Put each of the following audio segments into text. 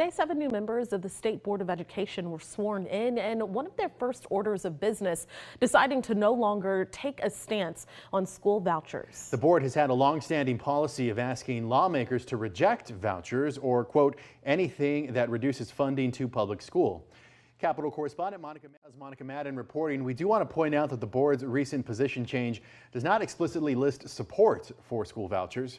Today, 7 new members of the State Board of Education were sworn in, and one of their first orders of business deciding to no longer take a stance on school vouchers. The board has had a long-standing policy of asking lawmakers to reject vouchers or, quote, anything that reduces funding to public school. Capitol correspondent Monica Madden reporting. We do want to point out that the board's recent position change does not explicitly list support for school vouchers.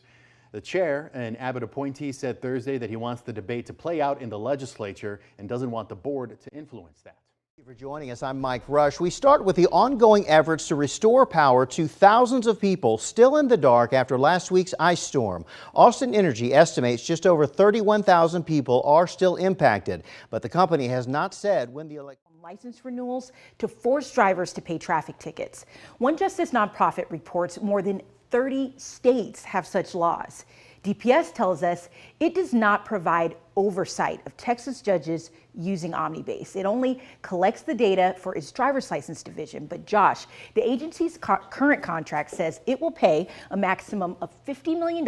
The chair, an Abbott appointee, said Thursday that he wants the debate to play out in the legislature and doesn't want the board to influence that. Thank you for joining us. I'm Mike Rush. We start with the ongoing efforts to restore power to thousands of people still in the dark after last week's ice storm. Austin Energy estimates just over 31,000 people are still impacted, but the company has not said when the license renewals to force drivers to pay traffic tickets. One Justice nonprofit reports more than 30 states have such laws. DPS tells us it does not provide oversight of Texas judges using Omnibase. It only collects the data for its driver's license division. But Josh, the agency's current contract says it will pay a maximum of $50 million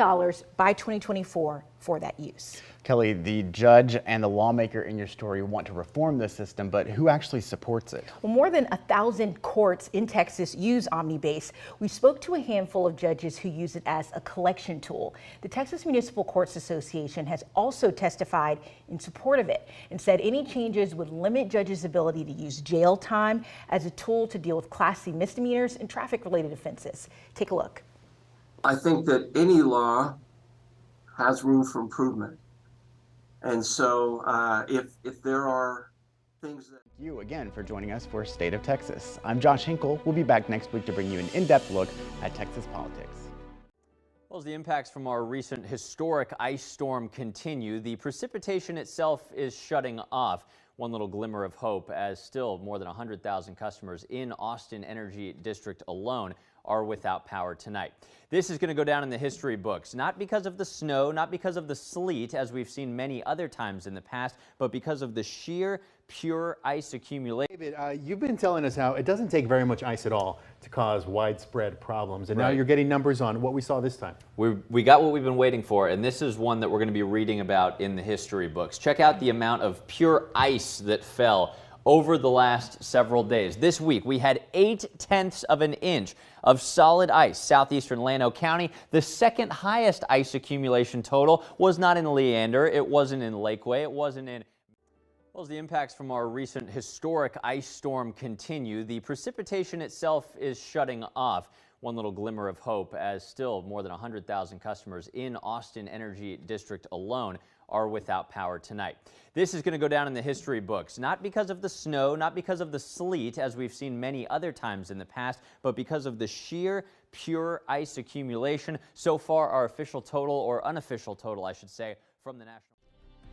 by 2024 for that use. Kelly, the judge and the lawmaker in your story want to reform this system, but who actually supports it? Well, more than 1,000 courts in Texas use Omnibase. We spoke to a handful of judges who use it as a collection tool. The Texas Municipal Courts Association has also testified in support of it and said any changes would limit judges' ability to use jail time as a tool to deal with Class C misdemeanors and traffic-related offenses. Take a look. I think that any law has room for improvement. And so if there are things that... Thank you again for joining us for State of Texas. I'm Josh Hinkle. We'll be back next week to bring you an in-depth look at Texas politics. Well, as the impacts from our recent historic ice storm continue, the precipitation itself is shutting off. One little glimmer of hope, as still more than 100,000 customers in Austin Energy District alone are without power tonight. This is going to go down in the history books, not because of the snow, not because of the sleet, as we've seen many other times in the past, but because of the sheer, pure ice accumulation. David, you've been telling us how it doesn't take very much ice at all to cause widespread problems, and now you're getting numbers on what we saw this time. We got what we've been waiting for, and this is one that we're going to be reading about in the history books. Check out the amount of pure ice that fell over the last several days. This week, we had 0.8 of an inch of solid ice southeastern Llano County. The second highest ice accumulation total was not in Leander, it wasn't in Lakeway, it wasn't in... Well, as the impacts from our recent historic ice storm continue, the precipitation itself is shutting off. One little glimmer of hope, as still more than 100,000 customers in Austin Energy District alone are without power tonight. This is going to go down in the history books, not because of the snow, not because of the sleet, as we've seen many other times in the past, but because of the sheer, pure ice accumulation. So far, our official total, or unofficial total, I should say, from the National...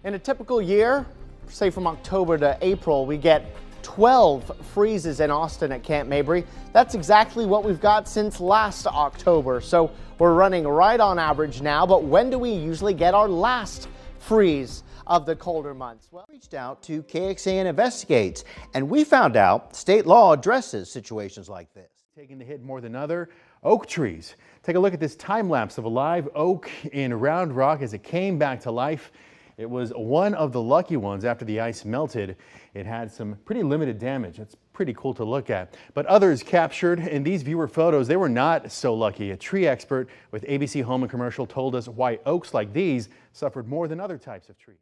In a typical year, say from October to April, we get 12 freezes in Austin at Camp Mabry. That's exactly what we've got since last October. So we're running right on average now, but when do we usually get our last freeze of the colder months? Well, we reached out to KXAN Investigates, and we found out state law addresses situations like this. Taking the hit more than other, oak trees. Take a look at this time lapse of a live oak in Round Rock as it came back to life. It was one of the lucky ones after the ice melted. It had some pretty limited damage. It's pretty cool to look at. But others captured in these viewer photos, they were not so lucky. A tree expert with ABC Home and Commercial told us why oaks like these suffered more than other types of trees.